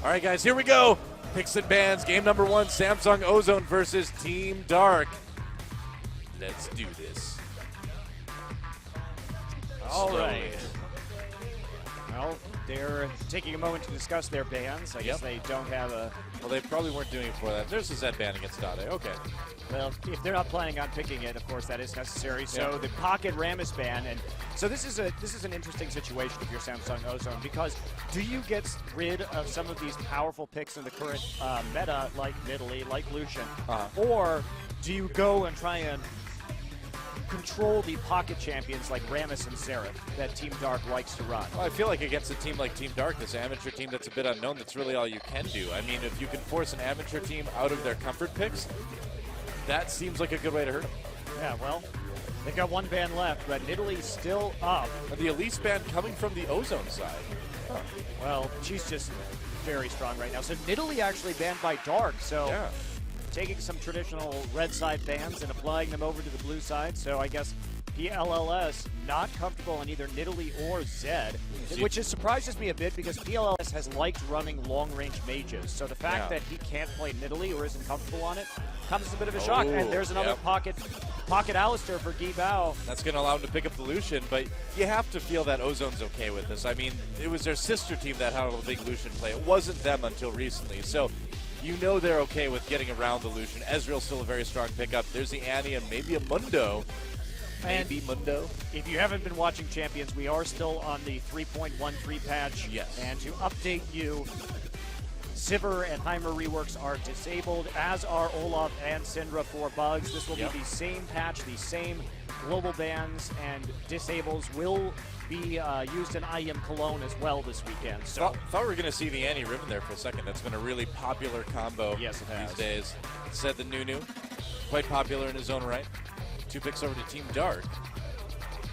All right, guys, here we go. Picks and bans, game number 1, Samsung Ozone versus Team Dark. Let's do this. All right. Well, they're taking a moment to discuss their bans. I guess they don't have a... Well, they probably weren't doing it for that. There's a Z ban against Dade. Okay. Well, if they're not planning on picking it, of course, that is necessary. So the Pocket Rammus ban, and so this is an interesting situation if you're Samsung Ozone, because do you get rid of some of these powerful picks in the current meta, like Nidalee, like Lucian, or do you go and try and control the pocket champions like Rammus and Seraph that Team Dark likes to run? Well, I feel like against a team like Team Dark, this amateur team that's a bit unknown, that's really all you can do. I mean, if you can force an amateur team out of their comfort picks, that seems like a good way to hurt them. Yeah, well, they've got one ban left, but Nidalee's still up. And the Elise ban coming from the Ozone side. Well, she's just very strong right now. So Nidalee actually banned by Dark, so taking some traditional red side bans and applying them over to the blue side. So I guess PLLS not comfortable in either Nidalee or Zed, which surprises me a bit because PLLS has liked running long-range mages. So the fact that he can't play Nidalee or isn't comfortable on it comes as a bit of a shock. And there's another pocket Alistair for Guy Bao. That's going to allow him to pick up the Lucian, but you have to feel that Ozone's okay with this. I mean, it was their sister team that had a big Lucian play. It wasn't them until recently. So you know they're okay with getting around the Lucian. Ezreal's still a very strong pickup. There's the Annie and maybe a Mundo. Maybe Mundo. If you haven't been watching Champions, we are still on the 3.13 patch. Yes. And to update you, Sivir and Heimer reworks are disabled, as are Olaf and Syndra for bugs. This will be the same patch, the same global bans and disables will be used in IEM Cologne as well this weekend. So thought we were going to see the Annie Riven there for a second. That's been a really popular combo these days. Said the Nunu, quite popular in his own right. 2 picks over to Team Dark.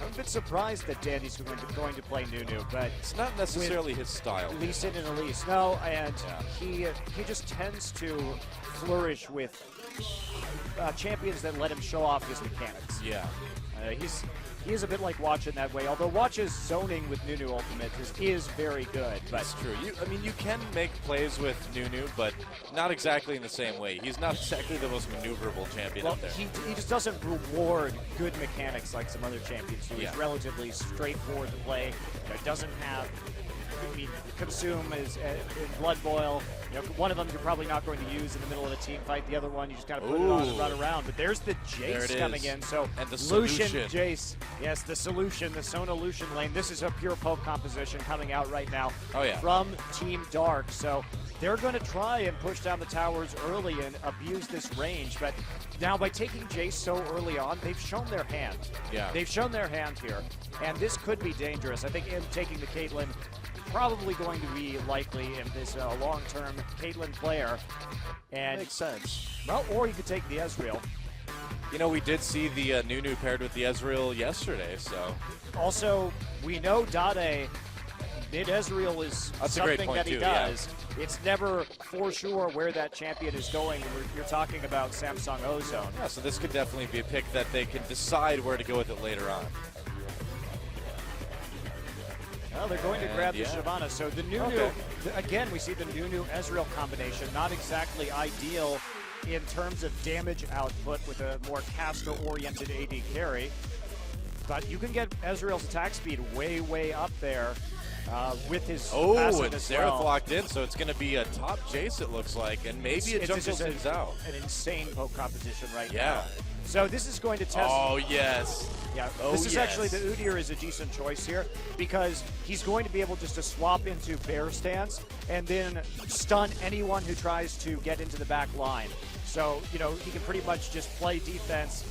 I'm a bit surprised that Danny's going to play Nunu, but it's not necessarily his style. Lee Sin and Elise, no, and he just tends to flourish with champions that let him show off his mechanics. Yeah, he is a bit like Watch in that way. Although Watch's zoning with Nunu ultimate is very good. But that's true. I mean, you can make plays with Nunu, but not exactly in the same way. He's not exactly the most maneuverable champion out there. He just doesn't reward good mechanics like some other champions do. He's relatively straightforward to play. Doesn't have, Consume is in Blood Boil. One of them you're probably not going to use in the middle of a team fight. The other one you just kind of put it on and run around. But there's the Jace coming in. So and the Lucian, solution. Jace. Yes, the solution, the Sona Lucian lane. This is a pure poke composition coming out right now from Team Dark. So they're going to try and push down the towers early and abuse this range. But now by taking Jace so early on, they've shown their hand. Yeah. They've shown their hand here. And this could be dangerous. I think him taking the Caitlyn probably going to be likely in this long-term Caitlyn player. And makes sense. Well, or you could take the Ezreal. We did see the Nunu paired with the Ezreal yesterday, so. Also, we know Dade, mid-Ezreal is something that he does. Yeah. It's never for sure where that champion is going. You're talking about Samsung Ozone. Yeah, so this could definitely be a pick that they can decide where to go with it later on. Well, they're going to grab the Shyvana. So the Nunu, again, we see the Nunu-Ezreal combination. Not exactly ideal in terms of damage output with a more caster-oriented AD carry. But you can get Ezreal's attack speed way, way up there with his passive and Seraph locked in, so it's going to be a top Jace, it looks like, and maybe it jumps things out. An insane poke competition right now. So this is going to test. This is actually, the Udyr is a decent choice here because he's going to be able just to swap into bear stance and then stun anyone who tries to get into the back line. So, he can pretty much just play defense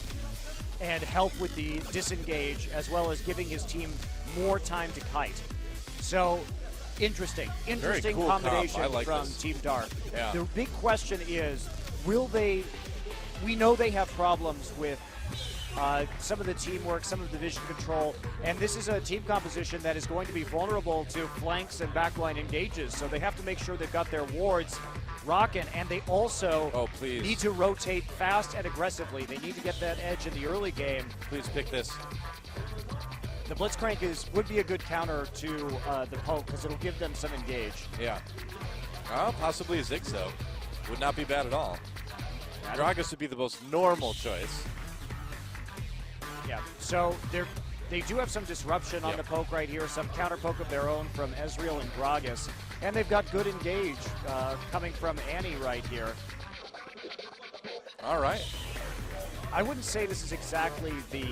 and help with the disengage as well as giving his team more time to kite. So, interesting cool combination from Team Dark. Yeah. The big question is, will they, we know they have problems with some of the teamwork, some of the vision control, and this is a team composition that is going to be vulnerable to flanks and backline engages, so they have to make sure they've got their wards rocking, and they also need to rotate fast and aggressively. They need to get that edge in the early game. Please pick this. The Blitzcrank would be a good counter to the poke because it'll give them some engage. Yeah. Possibly a Zigzo. Would not be bad at all. Gragas would be the most normal choice. Yeah, so they do have some disruption on the poke right here, some counter poke of their own from Ezreal and Gragas, and they've got good engage coming from Annie right here. All right. I wouldn't say this is exactly the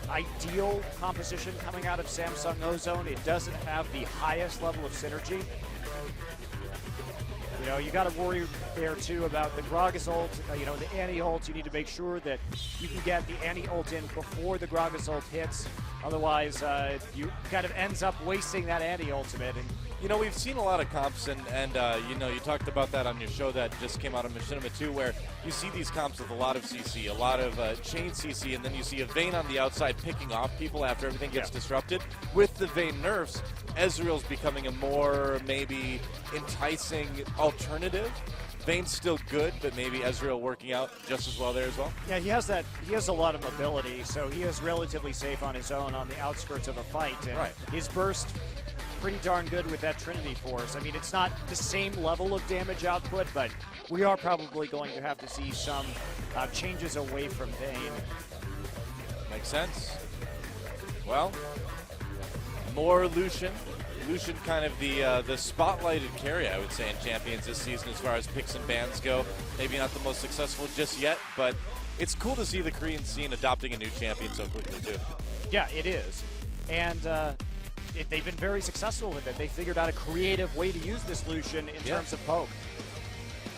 ideal composition coming out of Samsung Ozone. It doesn't have the highest level of synergy. You know, you got to worry there too about the Gragas ult, the Annie ult. You need to make sure that you can get the Annie ult in before the Gragas ult hits. Otherwise, you kind of ends up wasting that Annie ultimate. And you know, we've seen a lot of comps, and you talked about that on your show that just came out of Machinima 2, where you see these comps with a lot of CC, a lot of chain CC, and then you see a Vayne on the outside picking off people after everything gets disrupted. With the Vayne nerfs, Ezreal's becoming a more maybe enticing alternative. Vayne's still good, but maybe Ezreal working out just as well there as well. Yeah, he has a lot of mobility, so he is relatively safe on his own on the outskirts of a fight. And his burst pretty darn good with that Trinity Force. I mean, it's not the same level of damage output, but we are probably going to have to see some changes away from Vayne. Makes sense. Well, more Lucian. Lucian kind of the spotlighted carry, I would say, in Champions this season as far as picks and bans go. Maybe not the most successful just yet, but it's cool to see the Korean scene adopting a new champion so quickly, too. Yeah, it is. And they've been very successful with it. They figured out a creative way to use this Lucian in terms of poke.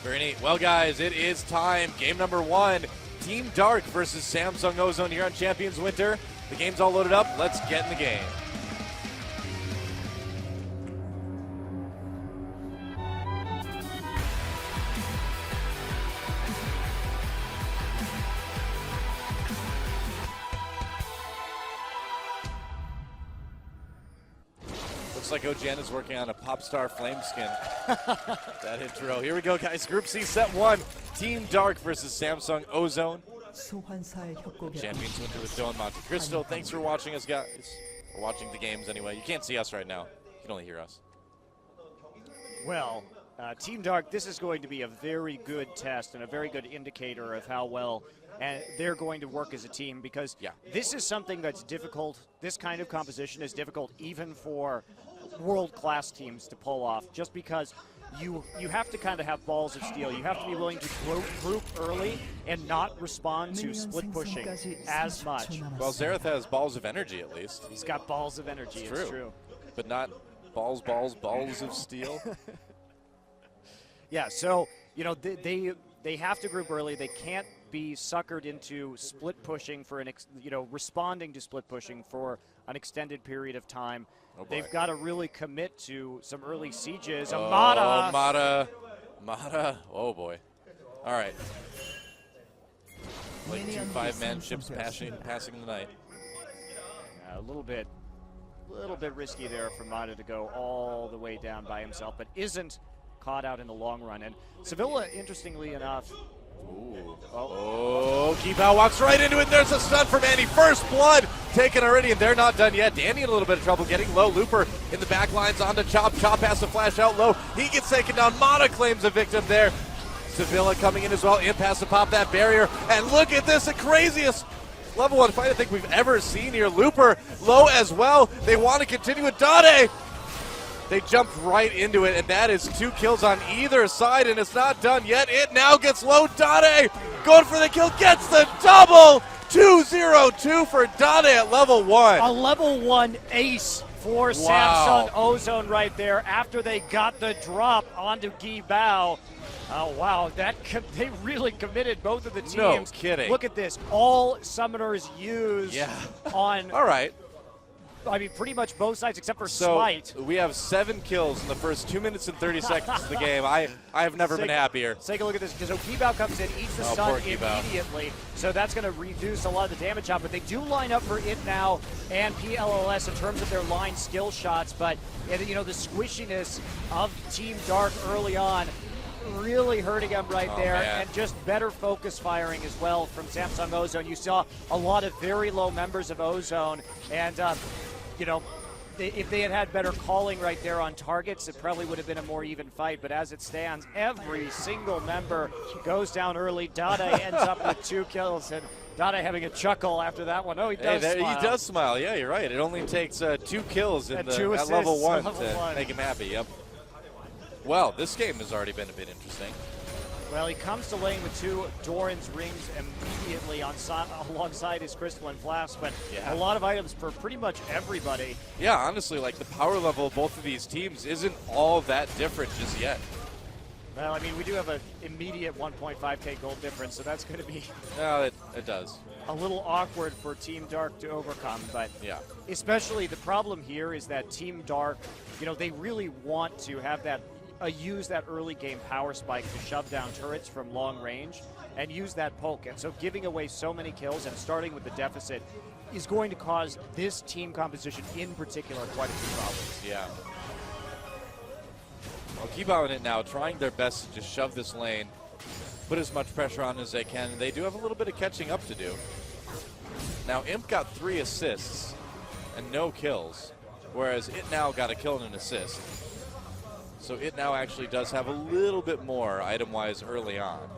Very neat. Well, guys, it is time. Game number 1, Team Dark versus Samsung Ozone here on Champions Winter. The game's all loaded up. Let's get in the game. Looks like OGN is working on a Popstar Flame skin. That intro. Here we go, guys. Group C, set 1. Team Dark versus Samsung Ozone. Champions Winter with Joe and Monte Cristo. Thanks for watching us, guys. Or watching the games anyway. You can't see us right now. You can only hear us. Well, Team Dark, this is going to be a very good test and a very good indicator of how well they're going to work as a team, because this is something that's difficult. This kind of composition is difficult even for world-class teams to pull off, just because you have to kind of have balls of steel. You have to be willing to group early and not respond to split pushing as much. Well, Xerath has balls of energy at least. He's got balls of energy, it's true. But not balls of steel. Yeah, so, they have to group early. They can't be suckered into split pushing for responding to split pushing for an extended period of time. Oh, they've got to really commit to some early sieges. Mata. Oh, boy. All right. Like 2 5-man ships passing the night. A little bit risky there for Mata to go all the way down by himself, but isn't caught out in the long run. And Sevilla, interestingly enough, Keepow walks right into it. There's a stun from Annie. First blood taken already, and they're not done yet. Danny in a little bit of trouble getting low. Looper in the back lines onto Chop. Chop has to flash out low. He gets taken down. Mata claims a victim there. Sevilla coming in as well. Imp has to pop that barrier. And look at this, the craziest level 1 fight I think we've ever seen here. Looper low as well. They want to continue with Dade. They jumped right into it, and that is 2 kills on either side, and it's not done yet. It now gets low. Dade going for the kill, gets the double. 2-0-2 for Dade at level 1. A level 1 ace for Samsung Ozone right there after they got the drop onto Guy Bao. Oh, wow, they really committed, both of the teams. No kidding. Look at this. All summoners used on... All right. I mean, pretty much both sides except for Smite. We have 7 kills in the first 2 minutes and 30 seconds of the game. I have never been happier. Take a look at this, because Okibao comes in, eats the stun immediately, so that's going to reduce a lot of the damage out. But they do line up for it now and PLLS in terms of their line skill shots. But the squishiness of Team Dark early on really hurting them right there, and just better focus firing as well from Samsung Ozone. You saw a lot of very low members of Ozone, and if they had better calling right there on targets, it probably would have been a more even fight. But as it stands, every single member goes down early. Dade ends up with 2 kills, and Dade having a chuckle after that one. Oh, he does smile. He does smile. Yeah, you're right. It only takes 2 kills at level 1 to make him happy. Yep. Well, this game has already been a bit interesting. Well, he comes to lane with 2 Doran's rings immediately alongside his crystalline flask, but a lot of items for pretty much everybody. Yeah, honestly, like the power level of both of these teams isn't all that different just yet. Well, I mean, we do have an immediate 1.5k gold difference, so that's going to be it does. A little awkward for Team Dark to overcome, but yeah. Especially the problem here is that Team Dark, they really want to have that use that early game power spike to shove down turrets from long range and use that poke. And so giving away so many kills and starting with the deficit is going to cause this team composition in particular quite a few problems. Yeah. Well, keep on it now, trying their best to just shove this lane, put as much pressure on as they can. They do have a little bit of catching up to do. Now, Imp got 3 assists and no kills, whereas It Now got a kill and an assist. So It Now actually does have a little bit more item-wise early on.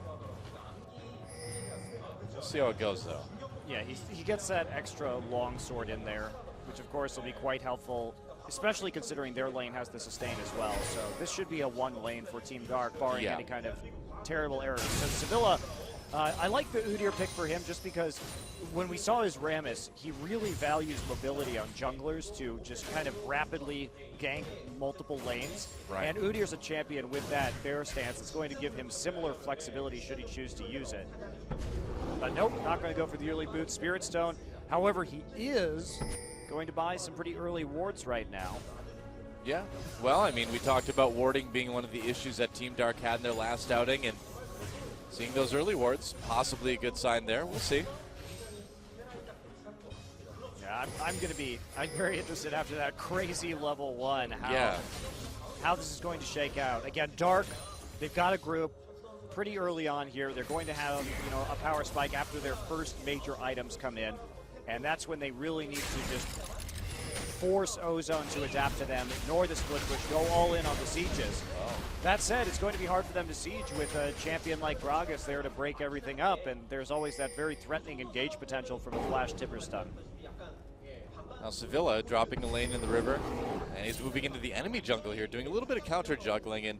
We'll see how it goes, though. Yeah, he gets that extra long sword in there, which of course will be quite helpful, especially considering their lane has the sustain as well. So this should be a 1 lane for Team Dark, barring any kind of terrible errors. So Sevilla, I like the Udyr pick for him just because when we saw his Rammus, he really values mobility on junglers to just kind of rapidly gank multiple lanes. Right. And Udyr's a champion with that bear stance. It's going to give him similar flexibility should he choose to use it. But nope, not going to go for the early boot Spirit Stone. However, he is going to buy some pretty early wards right now. Yeah, well, I mean, we talked about warding being one of the issues that Team Dark had in their last outing, and seeing those early wards, possibly a good sign there. We'll see. Yeah, I'm very interested after that crazy level 1 how this is going to shake out. Again, Dark, they've got a group pretty early on here. They're going to have a power spike after their first major items come in, and that's when they really need to just force Ozone to adapt to them, ignore the split push, go all in on the sieges. That said, it's going to be hard for them to siege with a champion like Gragas there to break everything up, and there's always that very threatening engage potential from a flash tipper stun. Now Sevilla dropping the lane in the river, and he's moving into the enemy jungle here, doing a little bit of counter juggling, and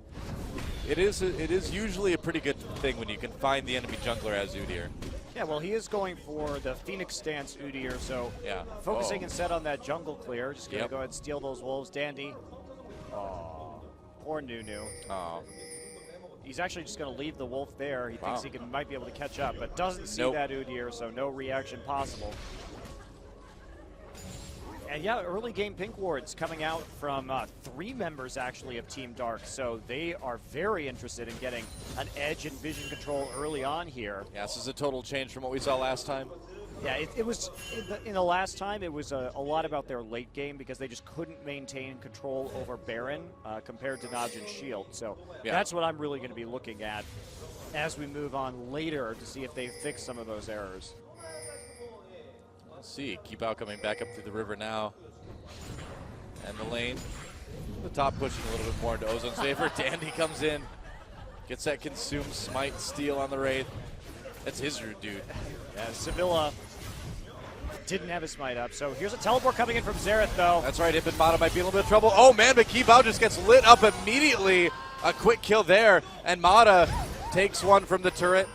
it is usually a pretty good thing when you can find the enemy jungler as Udyr. Yeah, well, he is going for the Phoenix stance Udyr, so focusing instead on that jungle clear. Just going to go ahead and steal those wolves. Dandy. Oh, poor Nunu. Oh. He's actually just going to leave the wolf there. He thinks he might be able to catch up, but doesn't see that Udyr, so no reaction possible. And yeah, early game pink wards coming out from 3 members actually of Team Dark, so they are very interested in getting an edge and vision control early on here. Yeah, this is a total change from what we saw last time. Yeah, it was, in the last time, it was a lot about their late game because they just couldn't maintain control over Baron compared to Najin's shield. So that's what I'm really going to be looking at as we move on later to see if they fix some of those errors. See, Keep Out coming back up through the river now. And the lane. The top pushing a little bit more into Ozone's favor. Dandy comes in. Gets that consume smite steal on the Wraith. That's his root, dude. Yeah, Sevilla didn't have his smite up. So here's a teleport coming in from Xerath, though. That's right. Ibn Mata might be in a little bit of trouble. Oh, man, but Keep Out just gets lit up immediately. A quick kill there. And Mata takes one from the turret.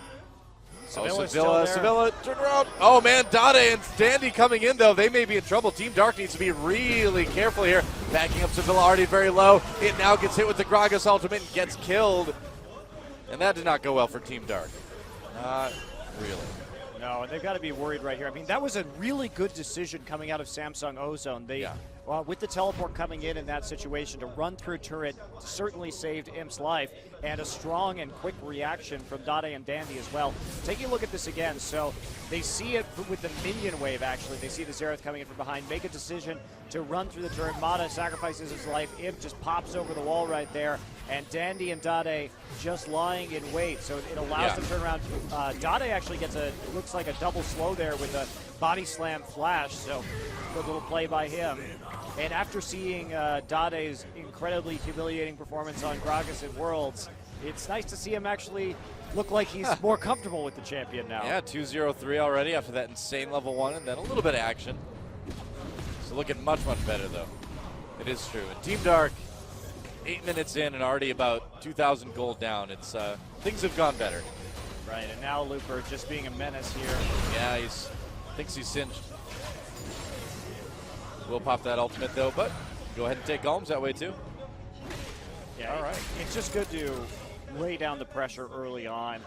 Sevilla, turn around. Oh, man, Dade and Dandy coming in, though. They may be in trouble. Team Dark needs to be really careful here. Backing up Sevilla already very low. It now gets hit with the Gragas ultimate and gets killed. And that did not go well for Team Dark. Not really. No, and they've got to be worried right here. I mean, that was a really good decision coming out of Samsung Ozone. They, with the teleport coming in that situation, to run through turret certainly saved Imp's life, and a strong and quick reaction from Dade and Dandy as well. Taking a look at this again, so they see it with the minion wave, actually. They see the Xerath coming in from behind, make a decision to run through the turret. Mata sacrifices his life. Imp just pops over the wall right there, and Dandy and Dade just lying in wait, so it allows them to turn around. Dade actually gets looks like a double slow there with a body slam flash, so good little play by him. And after seeing Dade's incredibly humiliating performance on Gragas at Worlds, it's nice to see him actually look like he's more comfortable with the champion now. Yeah, 2-0-3 already after that insane level 1 and then a little bit of action. So looking much, much better, though. It is true. And Team Dark, 8 minutes in and already about 2,000 gold down. It's things have gone better. Right, and now Looper just being a menace here. Yeah, thinks he's singed. We'll pop that ultimate, though, but go ahead and take Golms that way, too. Yeah, all right. It's just good to lay down the pressure early on,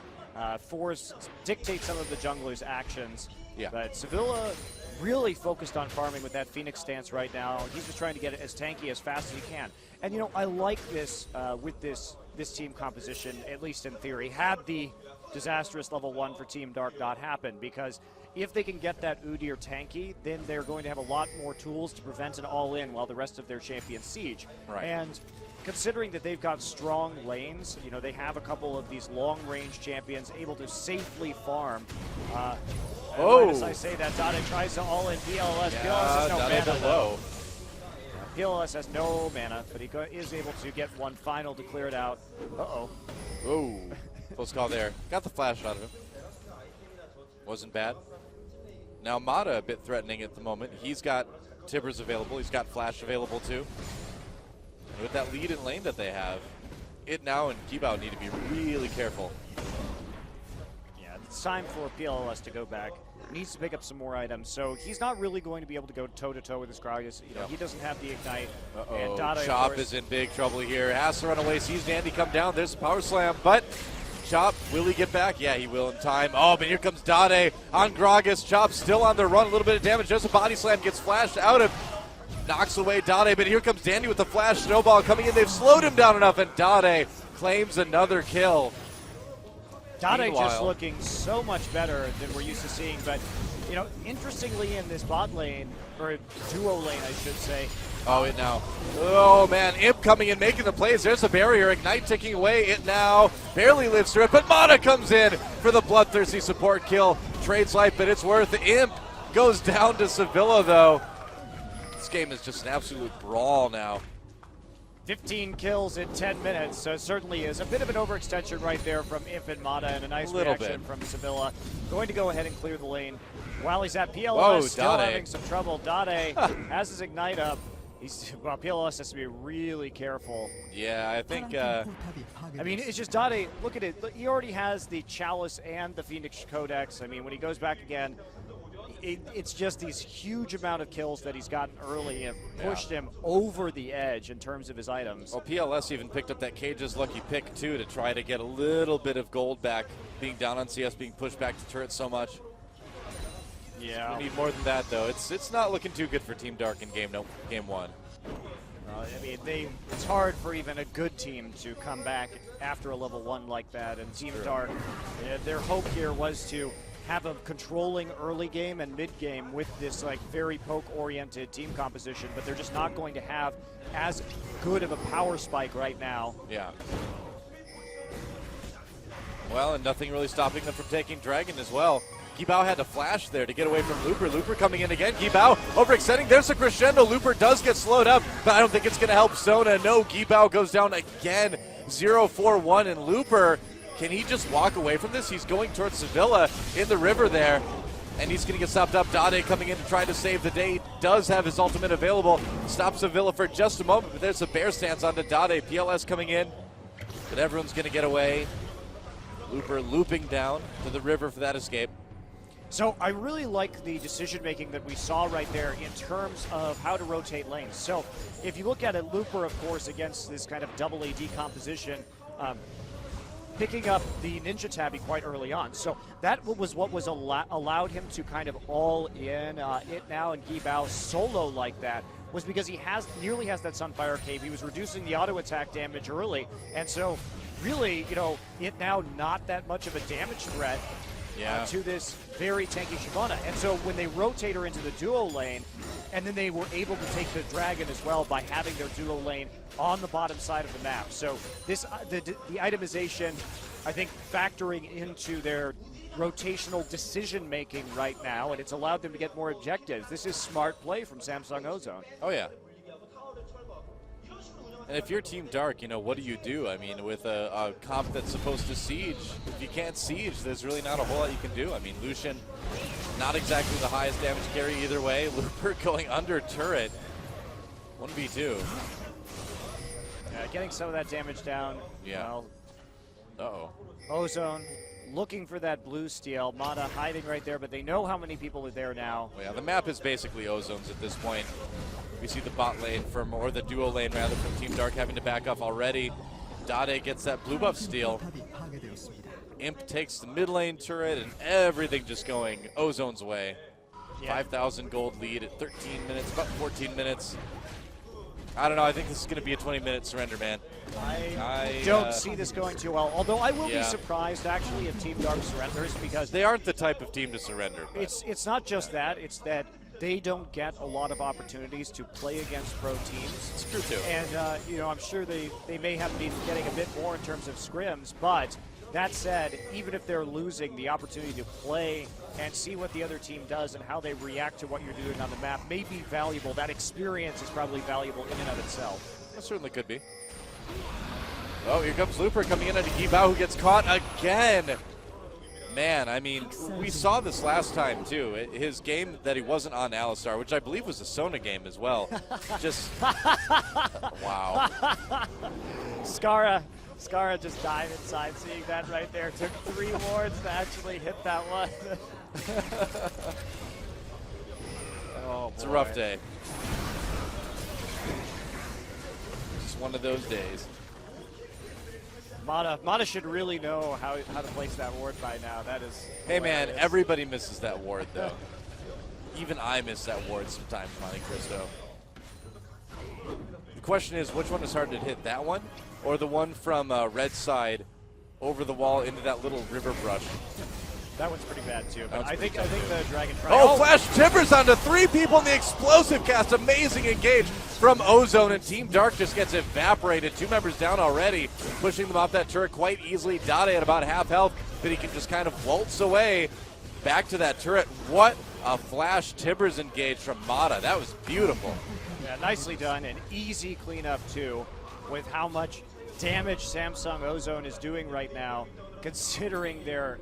dictate some of the jungler's actions. Yeah. But Sevilla really focused on farming with that Phoenix stance right now. He's just trying to get it as tanky as fast as he can. And, you know, I like this with this team composition, at least in theory. Had the disastrous level 1 for Team Dark not happen, because if they can get that Udyr tanky, then they're going to have a lot more tools to prevent an all-in while the rest of their champions siege. Right. And considering that they've got strong lanes, you know, they have a couple of these long-range champions able to safely farm. As I say that, Dade tries to all-in PLS. PLS has no mana, though. PLS has no mana, but he is able to get one final to clear it out. Uh-oh. Oh, close call there. Got the flash out of him. Wasn't bad. Now Mata a bit threatening at the moment. He's got Tibbers available. He's got flash available, too. And with that lead in lane that they have, It Now and Kibao need to be really careful. Yeah, it's time for PLS to go back. Needs to pick up some more items, so he's not really going to be able to go toe-to-toe with his Gragas. You know, he doesn't have the Ignite. And Chop is in big trouble here. Has to run away, sees Dandy come down. There's a power slam, but Chop, will he get back? Yeah, he will in time. Oh, but here comes Dade on Gragas. Chop still on the run, a little bit of damage. Just a body slam, gets flashed out of. Knocks away Dade, but here comes Dandy with the flash snowball coming in. They've slowed him down enough, and Dade claims another kill. Dade just looking so much better than we're used to seeing, but, you know, interestingly in this bot lane, or duo lane, I should say. Oh, It Now. Oh, man, Imp coming in, making the plays. There's a barrier. Ignite ticking away. It Now barely lives through it, but Mata comes in for the bloodthirsty support kill. Trades life, but it's worth it. Imp goes down to Sevilla, though. This game is just an absolute brawl now. 15 kills in 10 minutes, so it certainly is a bit of an overextension right there from Imp and Mata, and a nice reaction from Sevilla. Going to go ahead and clear the lane. While he's at PLS, still having some trouble. Dade has his Ignite up. PLS has to be really careful. Yeah, I think... I mean, it's just Dade, look at it. He already has the Chalice and the Phoenix Codex. I mean, when he goes back again, it's just these huge amount of kills that he's gotten early and pushed him over the edge in terms of his items. Well, PLS even picked up that Cage's lucky pick, too, to try to get a little bit of gold back, being down on CS, being pushed back to turret so much. Yeah. We need more than that, though. It's not looking too good for Team Dark in game 1. I mean, it's hard for even a good team to come back after a level 1 like that. And Team Dark, their hope here was to have a controlling early game and mid game with this like very poke-oriented team composition, but they're just not going to have as good of a power spike right now. Yeah. Well, and nothing really stopping them from taking Dragon as well. Kibao had to flash there to get away from Looper. Looper coming in again. Kibao overextending. There's a crescendo. Looper does get slowed up, but I don't think it's going to help Zona. No, Kibao goes down again. 0-4-1, and Looper, can he just walk away from this? He's going towards Sevilla in the river there, and he's going to get stopped up. Dade coming in to try to save the day. He does have his ultimate available. Stops Sevilla for just a moment, but there's a bear stance onto Dade. PLS coming in, but everyone's going to get away. Looper looping down to the river for that escape. So I really like the decision-making that we saw right there in terms of how to rotate lanes. So if you look at it, Looper, of course, against this kind of double AD composition, picking up the Ninja Tabby quite early on. So that was what was allowed him to kind of all in It Now and Kibao solo like that, was because he nearly has that Sunfire Cave. He was reducing the auto attack damage early, and so really, you know, It Now not that much of a damage threat to this very tanky Shyvana. And so when they rotate her into the duo lane, and then they were able to take the Dragon as well by having their duo lane on the bottom side of the map. So this the itemization, I think, factoring into their rotational decision-making right now, and it's allowed them to get more objectives. This is smart play from Samsung Ozone. Oh, yeah. And if you're Team Dark, you know, what do? I mean, with a comp that's supposed to siege, if you can't siege, there's really not a whole lot you can do. I mean, Lucian, not exactly the highest damage carry either way. Looper going under turret. 1v2. Yeah, getting some of that damage down. Yeah. Well, uh-oh. Ozone looking for that blue steal. Mata hiding right there, but they know how many people are there now. Well, yeah, the map is basically Ozone's at this point. We see the bot lane from, or the duo lane rather, from Team Dark having to back off already. Dade gets that blue buff steal. Imp takes the mid lane turret, and everything just going Ozone's way. Yeah. 5,000 gold lead at 13 minutes, about 14 minutes. I don't know. I think this is going to be a 20-minute surrender, man. I don't see this going too well. Although I will be surprised, actually, if Team Dark surrenders, because they aren't the type of team to surrender. It's not just that. It's that they don't get a lot of opportunities to play against pro teams. It's true too. And you know, I'm sure they may have been getting a bit more in terms of scrims, but that said, even if they're losing, the opportunity to play and see what the other team does and how they react to what you're doing on the map may be valuable. That experience is probably valuable in and of itself. That certainly could be. Oh, here comes Looper coming in at a Gibao, who gets caught again. Man, I mean, we saw this last time too. His game that he wasn't on Alistar, which I believe was a Sona game as well. Just, wow. Skara just dived inside, seeing that right there. Took 3 wards to actually hit that one. Oh, it's a rough day. Just one of those days. Mata should really know how to place that ward by now. That is Hey hilarious. Man, everybody misses that ward though. Even I miss that ward sometimes, Monte Cristo. The question is, which one is harder to hit, that one or the one from red side over the wall into that little river brush? That one's pretty bad too. But I think the Dragon Pride. Oh, Flash Timbers onto 3 people in the explosive cast. Amazing engage from Ozone, and Team Dark just gets evaporated. 2 members down already, pushing them off that turret quite easily. Dade at about half health, but he can just kind of waltz away back to that turret. What a Flash Timbers engage from Mata. That was beautiful. Yeah, nicely done, and easy cleanup too, with how much damage Samsung Ozone is doing right now, considering their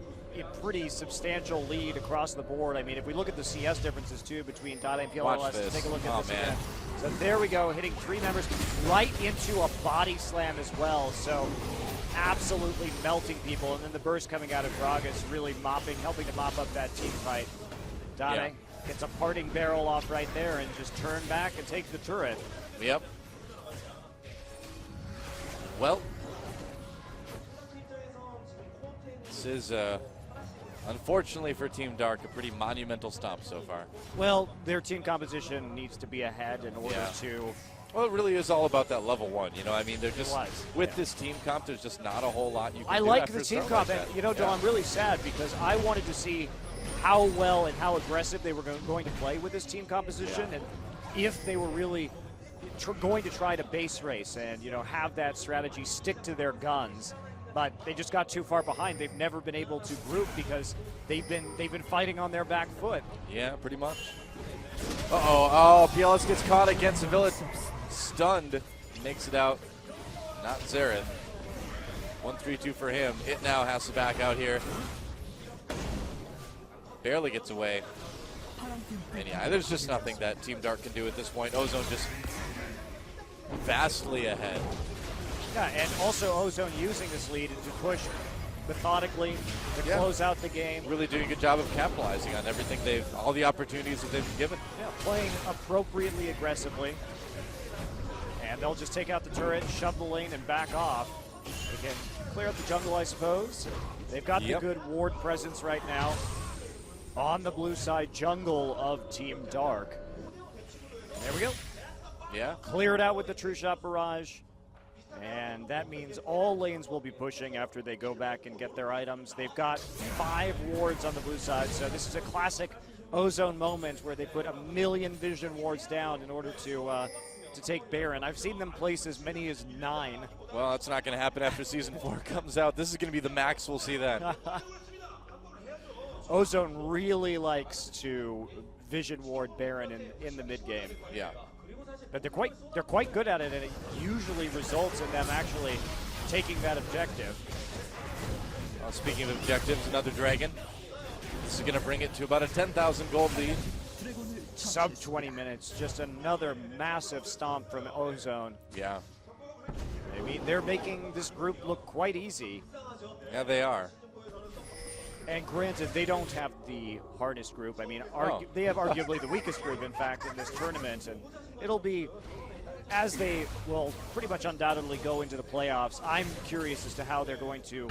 pretty substantial lead across the board. I mean, if we look at the CS differences too between Dade and PLLS, take a look at this again. So there we go, hitting 3 members right into a body slam as well. So absolutely melting people, and then the burst coming out of Gragas really helping to mop up that team fight. Dade gets a parting barrel off right there and just turn back and take the turret. Yep. Well, this is unfortunately for Team Dark, a pretty monumental stomp so far. Well, their team composition needs to be ahead in order to... Well, it really is all about that level 1, you know. I mean, they're just, with this team comp, there's just not a whole lot you can do. I like the team comp, and, you know, Joe, I'm really sad because I wanted to see how well and how aggressive they were going to play with this team composition, and if they were really going to try to base race and, you know, have that strategy stick to their guns. But they just got too far behind. They've never been able to group because they've been fighting on their back foot. Yeah, pretty much. Oh, PLS gets caught against the village. Stunned. Makes it out. Not Xerath. 1-3-2 for him. It now has to back out here. Barely gets away. And yeah, there's just nothing that Team Dark can do at this point. Ozone just vastly ahead. Yeah, and also Ozone using this lead to push methodically to close out the game. Really doing a good job of capitalizing on everything all the opportunities that they've been given. Yeah, playing appropriately aggressively. And they'll just take out the turret, shove the lane, and back off. They can clear up the jungle, I suppose. They've got the good ward presence right now on the blue side jungle of Team Dark. There we go. Yeah. Cleared out with the True Shot Barrage. And that means all lanes will be pushing after they go back and get their items. They've got 5 wards on the blue side, so this is a classic Ozone moment where they put 1,000,000 vision wards down in order to take Baron. I've seen them place as many as 9. Well, that's not going to happen after Season 4 comes out. This is going to be the max we'll see then. Ozone really likes to vision ward Baron in the mid game. Yeah. But they're quite good at it, and it usually results in them actually taking that objective. Well, speaking of objectives, another dragon. This is going to bring it to about a 10,000 gold lead. Sub 20 minutes, just another massive stomp from Ozone. Yeah. I mean, they're making this group look quite easy. Yeah, they are. And granted, they don't have the hardest group. I mean, they have arguably the weakest group, in fact, in this tournament. And it'll be, as they will pretty much undoubtedly go into the playoffs, I'm curious as to how they're going to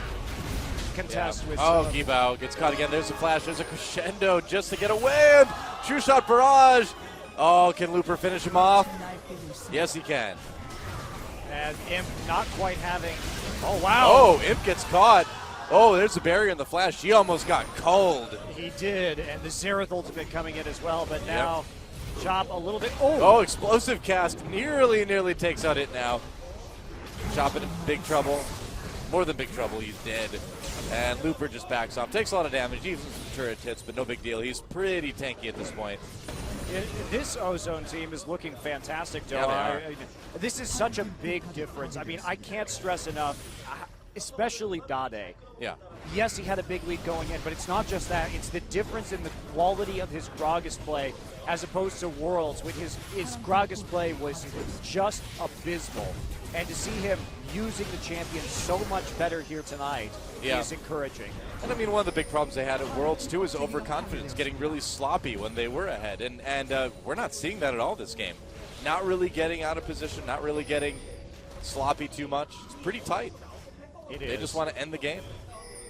contest with. Oh, Gibao gets caught again. There's a flash. There's a crescendo just to get a win. True shot barrage. Oh, can Looper finish him off? Yes, he can. And Imp not quite having. Oh, wow. Oh, Imp gets caught. Oh, there's a barrier in the flash. He almost got cold. He did, and the Xerath ultimate coming in as well, but now Chop a little bit. Oh, explosive cast. Nearly takes out it now. Chop in big trouble. More than big trouble, he's dead. And Looper just backs off. Takes a lot of damage, even some turret hits, but no big deal. He's pretty tanky at this point. This Ozone team is looking fantastic, Joe. Yeah, this is such a big difference. I mean, I can't stress enough, especially Dade. Yeah. Yes, he had a big lead going in, but it's not just that. It's the difference in the quality of his Gragas play as opposed to Worlds, when his Gragas play was just abysmal. And to see him using the champion so much better here tonight is encouraging. And I mean, one of the big problems they had at Worlds, too, is overconfidence, getting really sloppy when they were ahead. And we're not seeing that at all this game. Not really getting out of position, not really getting sloppy too much. It's pretty tight. They just want to end the game.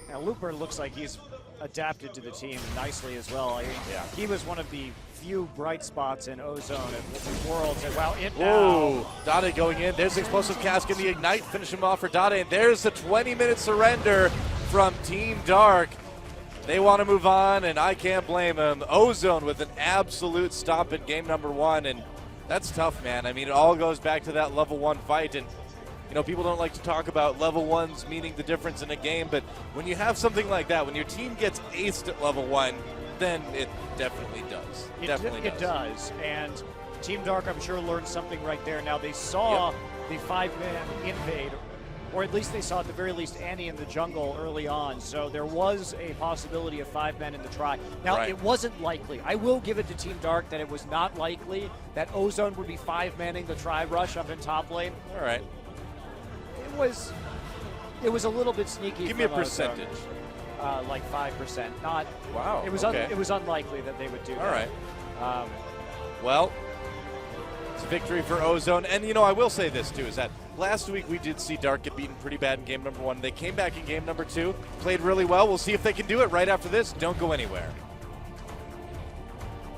Now, Looper looks like he's adapted to the team nicely as well. I mean, he was one of the few bright spots in Ozone at Worlds. And wow, Dade going in. There's the explosive cast in the Ignite. Finish him off for Dade. And there's the 20-minute surrender from Team Dark. They want to move on, and I can't blame them. Ozone with an absolute stop in game number 1, and that's tough, man. I mean, it all goes back to that level 1 fight, and you know, people don't like to talk about level 1s meaning the difference in a game, but when you have something like that, when your team gets aced at level 1, then it definitely does. It does. And Team Dark, I'm sure, learned something right there. Now, they saw the 5-man invade, or at least they saw at the very least Annie in the jungle early on, so there was a possibility of 5 men in the try. Now, it wasn't likely. I will give it to Team Dark that it was not likely that Ozone would be 5-manning the try rush up in top lane. All right. It was a little bit sneaky. Give me a percentage. Like 5%. Not. Wow. It was it was unlikely that they would do that. All right. Well, it's a victory for Ozone, and you know, I will say this too, is that last week we did see Dark get beaten pretty bad in game number 1. They came back in game number 2, played really well. We'll see if they can do it right after this. Don't go anywhere.